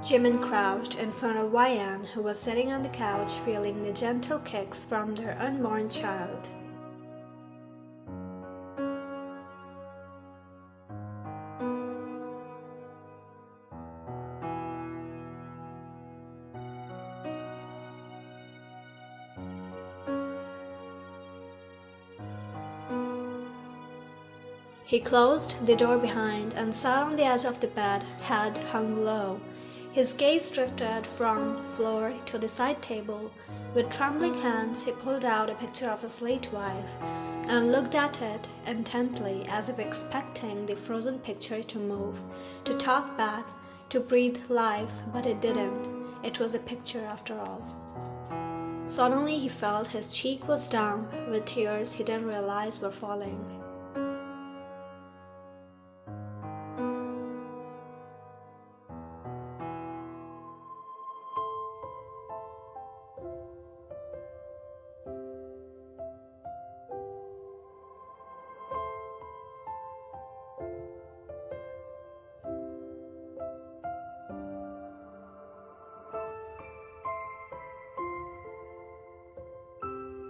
Jimin crouched in front of Wyan, who was sitting on the couch feeling the gentle kicks from their unborn child. He closed the door behind and sat on the edge of the bed, head hung low. His gaze drifted from floor to the side table. With trembling hands, he pulled out a picture of his late wife and looked at it intently, as if expecting the frozen picture to move, to talk back, to breathe life, but it didn't. It was a picture after all. Suddenly he felt his cheek was damp with tears he didn't realize were falling.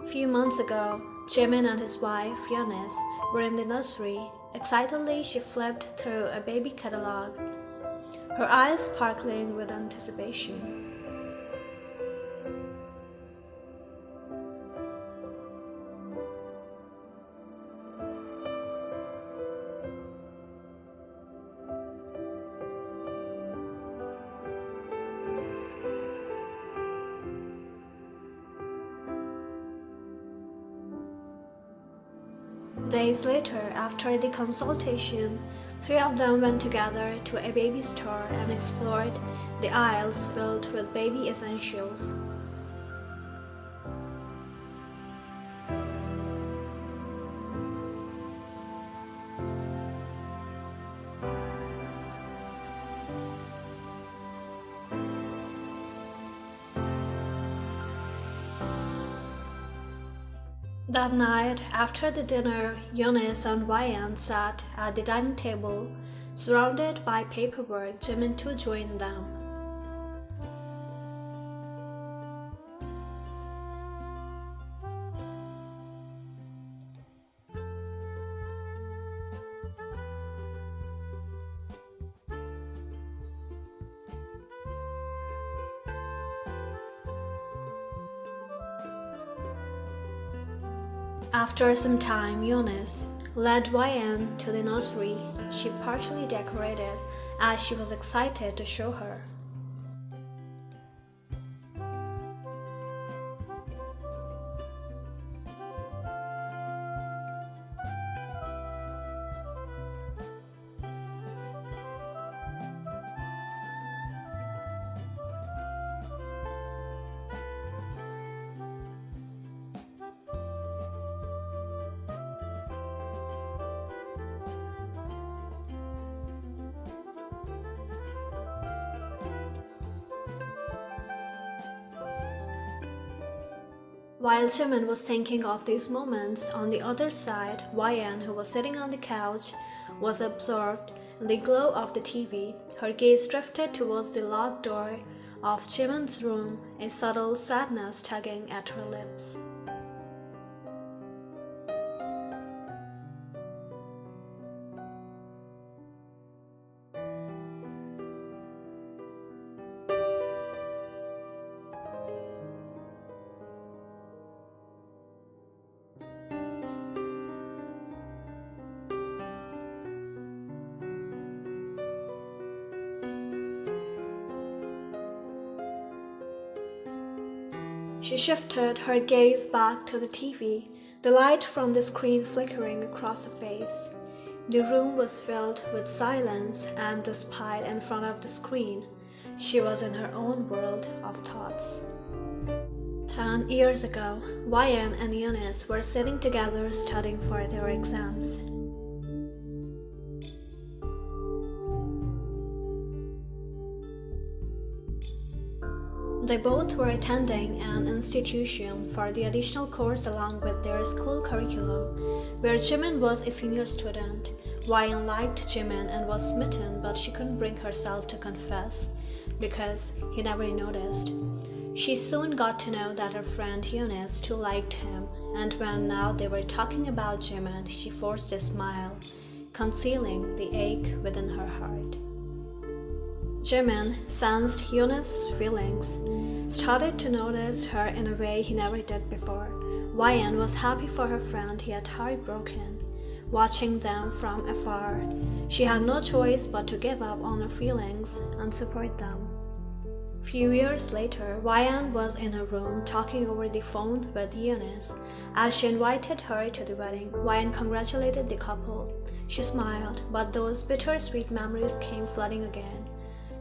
A few months ago, Jimin and his wife, Eunice, were in the nursery. Excitedly, she flipped through a baby catalog, her eyes sparkling with anticipation. Days later, after the consultation, 3 of them went together to a baby store and explored the aisles filled with baby essentials. That night, after the dinner, Eunice and Wyan sat at the dining table. Surrounded by paperwork, Jimin too joined them. After some time, Eunice led Wyan to the nursery she partially decorated, as she was excited to show her. While Jimin was thinking of these moments, on the other side, Wyan, who was sitting on the couch, was absorbed in the glow of the TV. Her gaze drifted towards the locked door of Jimin's room, a subtle sadness tugging at her lips. She shifted her gaze back to the TV, the light from the screen flickering across her face. The room was filled with silence, and despite in front of the screen, she was in her own world of thoughts. 10 years ago, Wyan and Eunice were sitting together studying for their exams. They both were attending an institution for the additional course along with their school curriculum, where Jimin was a senior student. Wyan liked Jimin and was smitten, but she couldn't bring herself to confess. because he never noticed. She soon got to know that her friend Eunice too liked him, and when now they were talking about Jimin, she forced a smile, concealing the ache within her heart. Jimin sensed Eunice's feelings, started to notice her in a way he never did before. Wyan was happy for her friend, yet heartbroken. Watching them from afar, she had no choice but to give up on her feelings and support them. Few years later, Wyan was in her room talking over the phone with Eunice. As she invited her to the wedding, Wyan congratulated the couple. She smiled, but those bittersweet memories came flooding again.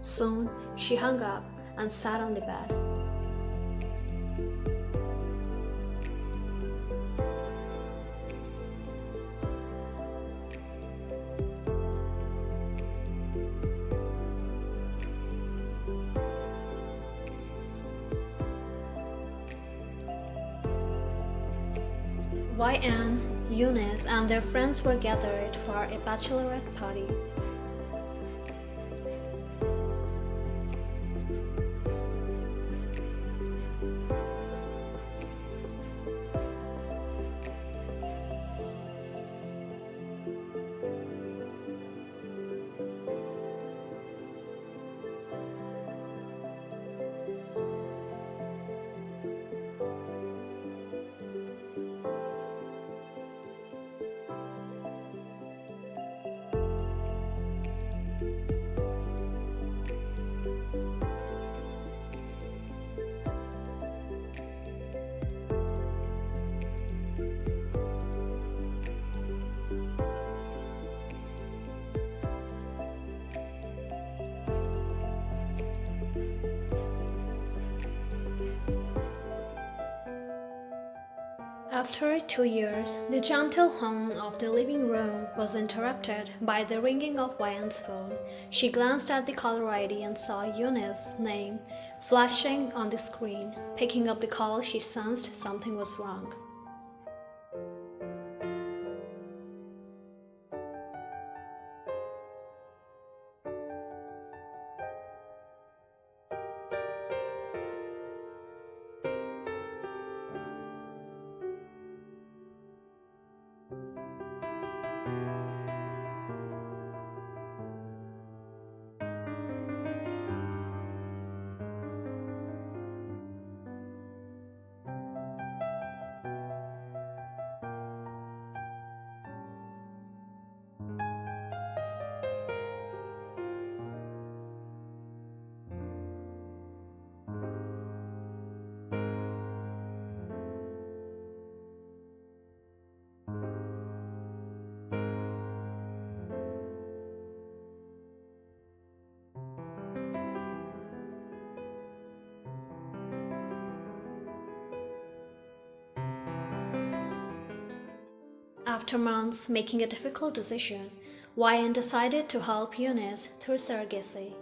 Soon, she hung up and sat on the bed. Wyan, Eunice, and their friends were gathered for a bachelorette party. After 2 years, the gentle hum of the living room was interrupted by the ringing of Wyan's phone. She glanced at the caller ID and saw Eunice's name flashing on the screen. Picking up the call, she sensed something was wrong. After months making a difficult decision, Wyan decided to help Eunice through surrogacy.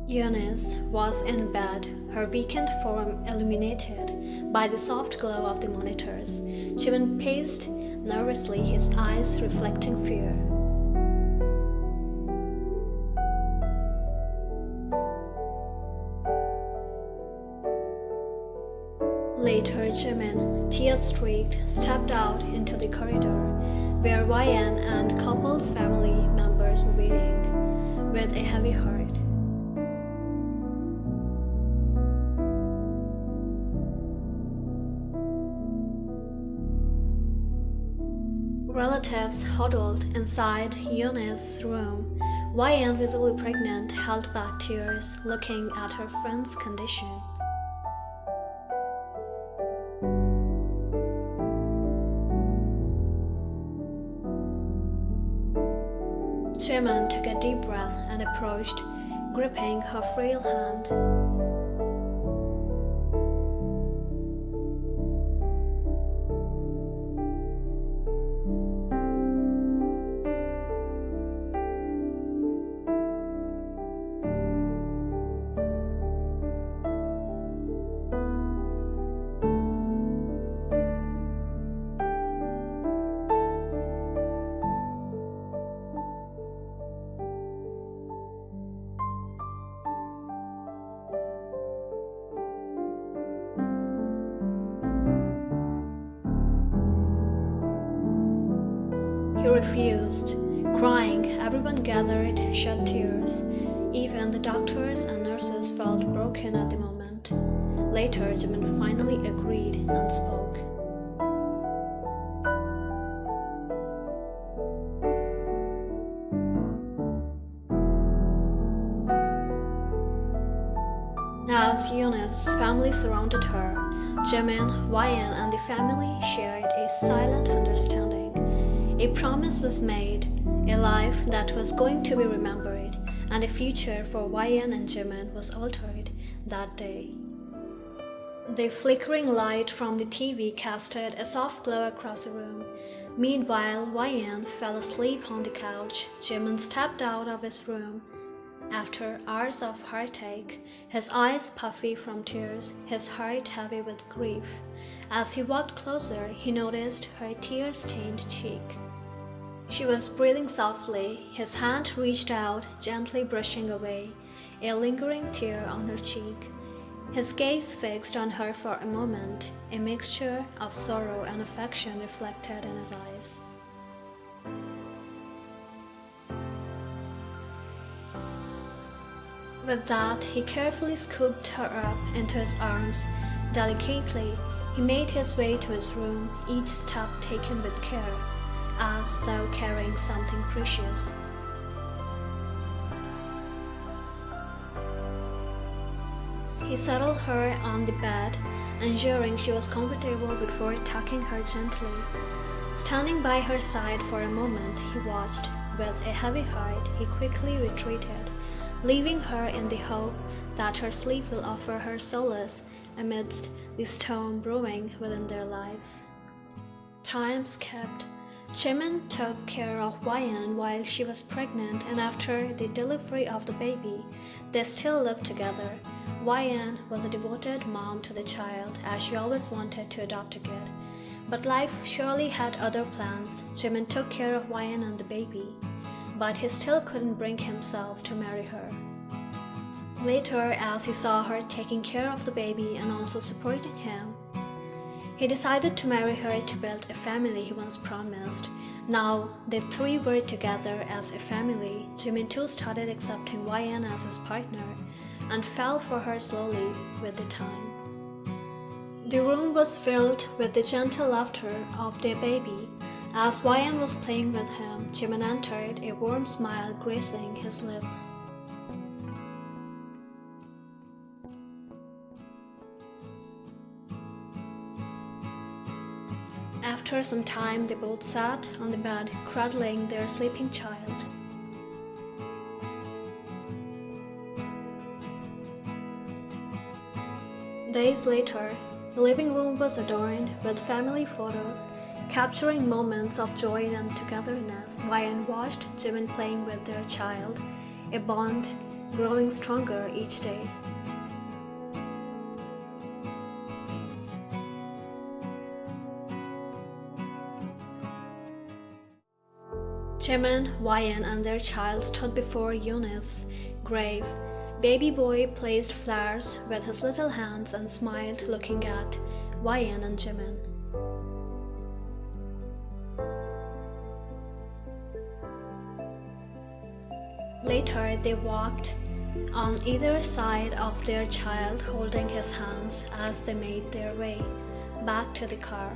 Eunice was in bed, her weakened form illuminated by the soft glow of the monitors. Jimin paced nervously, his eyes reflecting fear. Later, Jimin, tear-streaked, stepped out into the corridor, where Wyan and couple's family members were waiting, with a heavy heart. Relatives huddled inside Eunice's room. Wyan, visibly pregnant, held back tears, looking at her friend's condition. Jimin took a deep breath and approached, gripping her frail hand. refused. Crying, everyone gathered, shed tears. Even the doctors and nurses felt broken at the moment. Later, Jimin finally agreed and spoke. As Yoon's family surrounded her, Jimin, YN, and the family shared a silent understanding. A promise was made, a life that was going to be remembered, and a future for YN and Jimin was altered that day. The flickering light from the TV casted a soft glow across the room. Meanwhile, YN fell asleep on the couch. Jimin stepped out of his room. After hours of heartache, his eyes puffy from tears, his heart heavy with grief. As he walked closer, he noticed her tear-stained cheek. She was breathing softly. His hand reached out, gently brushing away a lingering tear on her cheek. His gaze fixed on her for a moment, a mixture of sorrow and affection reflected in his eyes. With that, he carefully scooped her up into his arms. Delicately, he made his way to his room, each step taken with care, as though carrying something precious. He settled her on the bed, ensuring she was comfortable before tucking her gently. Standing by her side for a moment, he watched. With a heavy heart, he quickly retreated, leaving her in the hope that her sleep will offer her solace amidst the storm brewing within their lives. Time skipped. Jimin took care of YN while she was pregnant, and after the delivery of the baby, they still lived together. YN was a devoted mom to the child, as she always wanted to adopt a kid. But life surely had other plans. Jimin took care of YN and the baby, but he still couldn't bring himself to marry her. Later, as he saw her taking care of the baby and also supporting him, he decided to marry her to build a family he once promised. Now, the three were together as a family. Jimin too started accepting YN as his partner and fell for her slowly with the time. The room was filled with the gentle laughter of their baby. As YN was playing with him, Jimin entered, a warm smile gracing his lips. After some time, they both sat on the bed, cradling their sleeping child. Days later, the living room was adorned with family photos, capturing moments of joy and togetherness. YN watched Jimin playing with their child, a bond growing stronger each day. Jimin, YN, and their child stood before Yoon's grave. Baby boy placed flowers with his little hands and smiled, looking at YN and Jimin. Later, they walked on either side of their child, holding his hands as they made their way back to the car.